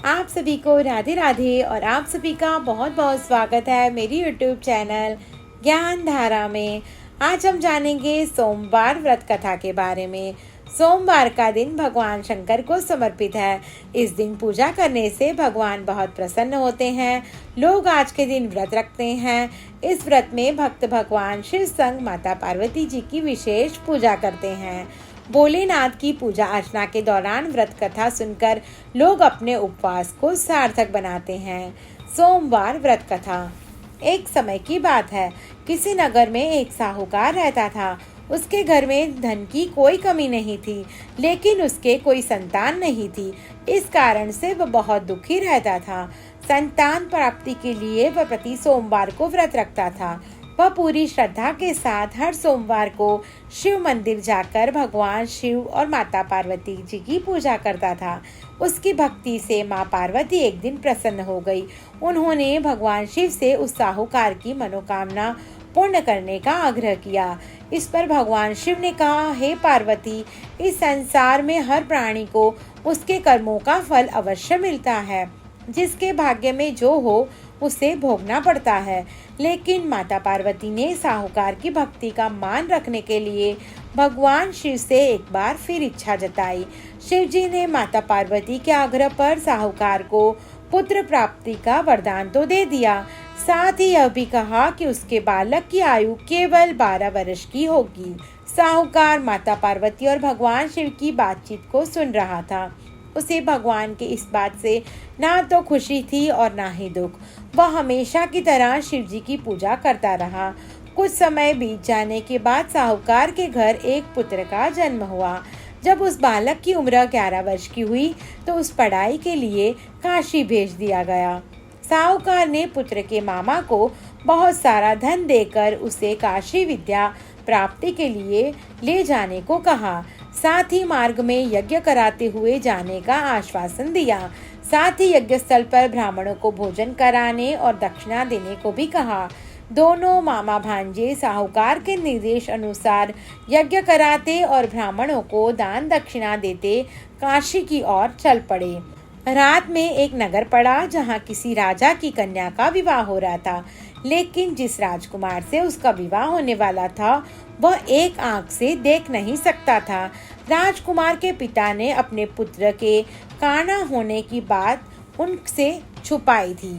आप सभी को राधे राधे और आप सभी का बहुत बहुत स्वागत है मेरी यूट्यूब चैनल ज्ञान धारा में। आज हम जानेंगे सोमवार व्रत कथा के बारे में। सोमवार का दिन भगवान शंकर को समर्पित है। इस दिन पूजा करने से भगवान बहुत प्रसन्न होते हैं। लोग आज के दिन व्रत रखते हैं। इस व्रत में भक्त भगवान शिव संग माता पार्वती जी की विशेष पूजा करते हैं। भोलेनाथ की पूजा अर्चना के दौरान व्रत कथा सुनकर लोग अपने उपवास को सार्थक बनाते हैं। सोमवार व्रत कथा। एक समय की बात है, किसी नगर में एक साहूकार रहता था। उसके घर में धन की कोई कमी नहीं थी, लेकिन उसके कोई संतान नहीं थी। इस कारण से वह बहुत दुखी रहता था। संतान प्राप्ति के लिए वह प्रति सोमवार को व्रत रखता था। वह पूरी श्रद्धा के साथ हर सोमवार को शिव मंदिर जाकर भगवान शिव और माता पार्वती जी की पूजा करता था। उसकी भक्ति से माँ पार्वती एक दिन प्रसन्न हो गई। उन्होंने भगवान शिव से उस साहूकार की मनोकामना पूर्ण करने का आग्रह किया। इस पर भगवान शिव ने कहा, हे पार्वती, इस संसार में हर प्राणी को उसके कर्मों का फल अवश्य मिलता है। जिसके भाग्य में जो हो उसे भोगना पड़ता है। लेकिन माता पार्वती ने साहूकार की भक्ति का मान रखने के लिए भगवान शिव से एक बार फिर इच्छा जताई। शिव जी ने माता पार्वती के आग्रह पर साहूकार को पुत्र प्राप्ति का वरदान तो दे दिया, साथ ही यह भी कहा कि उसके बालक की आयु केवल 12 वर्ष की होगी। साहूकार माता पार्वती और भगवान शिव की बातचीत को सुन रहा था। उसे भगवान के इस बात से ना तो खुशी थी और ना ही दुख। वह हमेशा की तरह शिव जी की पूजा करता रहा। कुछ समय बीत जाने के बाद साहूकार के घर एक पुत्र का जन्म हुआ। जब उस बालक की उम्र 11 वर्ष की हुई तो उस पढ़ाई के लिए काशी भेज दिया गया। साहूकार ने पुत्र के मामा को बहुत सारा धन देकर उसे काशी विद्या प्राप्ति के लिए ले जाने को कहा। साथ ही मार्ग में यज्ञ कराते हुए जाने का आश्वासन दिया। साथ ही यज्ञ स्थल पर ब्राह्मणों को भोजन कराने और दक्षिणा देने को भी कहा। दोनों मामा भांजे साहूकार के निर्देश अनुसार यज्ञ कराते और ब्राह्मणों को दान दक्षिणा देते काशी की ओर चल पड़े। रात में एक नगर पड़ा जहाँ किसी राजा की कन्या का विवाह हो रहा था। लेकिन जिस राजकुमार से उसका विवाह होने वाला था वह एक आंख से देख नहीं सकता था। राजकुमार के पिता ने अपने पुत्र के काना होने की बात उनसे छुपाई थी।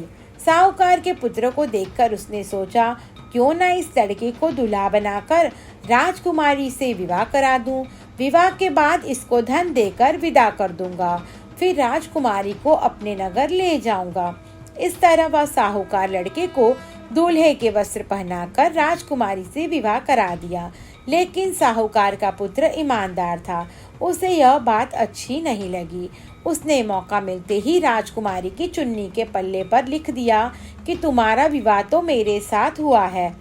साहूकार के पुत्र को देखकर उसने सोचा, क्यों न इस लड़के को दूल्हा बनाकर राजकुमारी से विवाह करा दूं। विवाह के बाद इसको धन देकर विदा कर दूंगा, फिर राजकुमारी को अपने नगर ले जाऊंगा। इस तरह वह साहूकार लड़के को दूल्हे के वस्त्र पहनाकर राजकुमारी से विवाह करा दिया। लेकिन साहूकार का पुत्र ईमानदार था। उसे यह बात अच्छी नहीं लगी। उसने मौका मिलते ही राजकुमारी की चुन्नी के पल्ले पर लिख दिया कि तुम्हारा विवाह तो मेरे साथ हुआ है,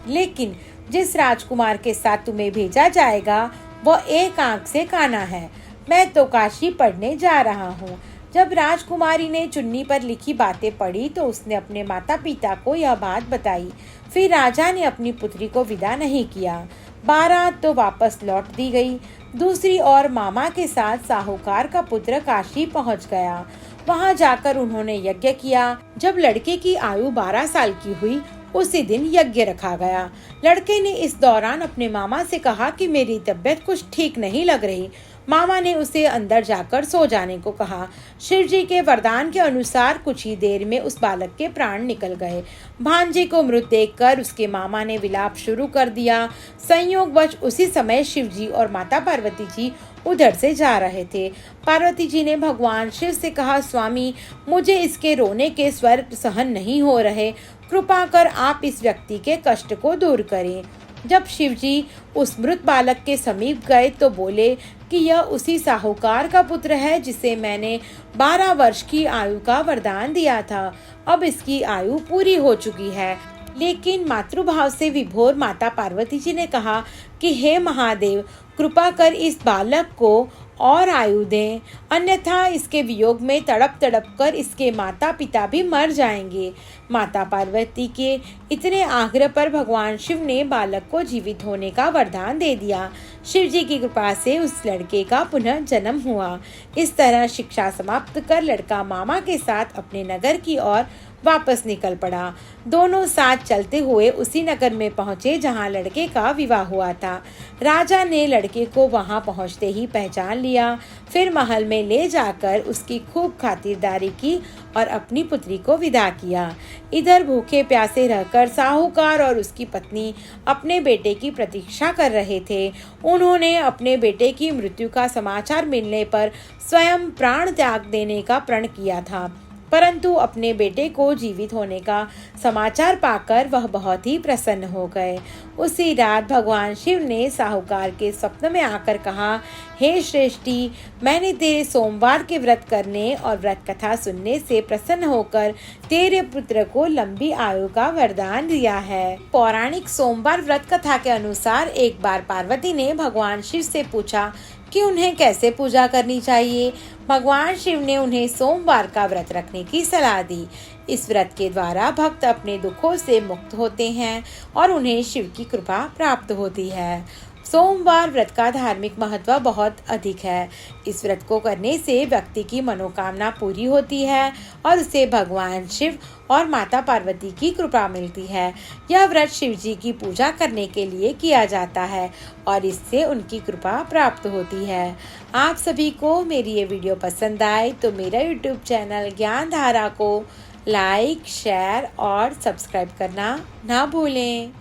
लेकिन जिस राजकुमार के साथ तुम्हें भेजा जाएगा वह एक आंख से काना है। मैं तो काशी पढ़ने जा रहा हूँ। जब राजकुमारी ने चुन्नी पर लिखी बातें पढ़ी तो उसने अपने माता पिता को यह बात बताई। फिर राजा ने अपनी पुत्री को विदा नहीं किया। बारात तो वापस लौट दी गई। दूसरी ओर मामा के साथ साहूकार का पुत्र काशी पहुंच गया। वहां जाकर उन्होंने यज्ञ किया। जब लड़के की आयु 12 साल की हुई उसी दिन यज्ञ रखा गया। लड़के ने इस दौरान अपने मामा से कहा कि मेरी तबीयत कुछ ठीक नहीं लग रही। मामा ने उसे अंदर जाकर सो जाने को कहा। शिव जी के वरदान के अनुसार कुछ ही देर में उस बालक के प्राण निकल गए। भांजे को मृत देखकर उसके मामा ने विलाप शुरू कर दिया। संयोगवश उसी समय शिव जी और माता पार्वती जी उधर से जा रहे थे। पार्वती जी ने भगवान शिव से कहा, स्वामी, मुझे इसके रोने के स्वर सहन नहीं हो रहे। कृपा कर आप इस व्यक्ति के कष्ट को दूर करें। जब शिवजी उस मृत बालक के समीप गए तो बोले कि यह उसी साहूकार का पुत्र है जिसे मैंने 12 वर्ष की आयु का वरदान दिया था। अब इसकी आयु पूरी हो चुकी है। लेकिन मातृभाव से विभोर माता पार्वती जी ने कहा कि हे महादेव, कृपा कर इस बालक को और आयु दें, अन्यथा इसके वियोग में तड़प तड़प कर इसके माता पिता भी मर जाएंगे। माता पार्वती के इतने आग्रह पर भगवान शिव ने बालक को जीवित होने का वरदान दे दिया। शिव जी की कृपा से उस लड़के का पुनः जन्म हुआ। इस तरह शिक्षा समाप्त कर लड़का मामा के साथ अपने नगर की ओर वापस निकल पड़ा। दोनों साथ चलते हुए उसी नगर में पहुंचे जहां लड़के का विवाह हुआ था। राजा ने लड़के को वहां पहुंचते ही पहचान लिया, फिर महल में ले जाकर उसकी खूब खातिरदारी की और अपनी पुत्री को विदा किया। इधर भूखे प्यासे रहकर साहूकार और उसकी पत्नी अपने बेटे की प्रतीक्षा कर रहे थे। उन्होंने अपने बेटे की मृत्यु का समाचार मिलने पर स्वयं प्राण त्याग देने का प्रण किया था, परंतु अपने बेटे को जीवित होने का समाचार पाकर वह बहुत ही प्रसन्न हो गए। उसी रात भगवान शिव ने साहूकार के स्वप्न में आकर कहा, हे श्रेष्ठी, मैंने तेरे सोमवार के व्रत करने और व्रत कथा सुनने से प्रसन्न होकर तेरे पुत्र को लंबी आयु का वरदान दिया है। पौराणिक सोमवार व्रत कथा के अनुसार एक बार पार्वती ने भगवान शिव से पूछा कि उन्हें कैसे पूजा करनी चाहिए। भगवान शिव ने उन्हें सोमवार का व्रत रखने की सलाह दी। इस व्रत के द्वारा भक्त अपने दुखों से मुक्त होते हैं और उन्हें शिव की कृपा प्राप्त होती है। सोमवार व्रत का धार्मिक महत्व बहुत अधिक है। इस व्रत को करने से व्यक्ति की मनोकामना पूरी होती है और उसे भगवान शिव और माता पार्वती की कृपा मिलती है। यह व्रत शिव जी की पूजा करने के लिए किया जाता है और इससे उनकी कृपा प्राप्त होती है। आप सभी को मेरी ये वीडियो पसंद आए तो मेरा यूट्यूब चैनल ज्ञान धारा को लाइक, शेयर और सब्सक्राइब करना ना भूलें।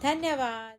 धन्यवाद।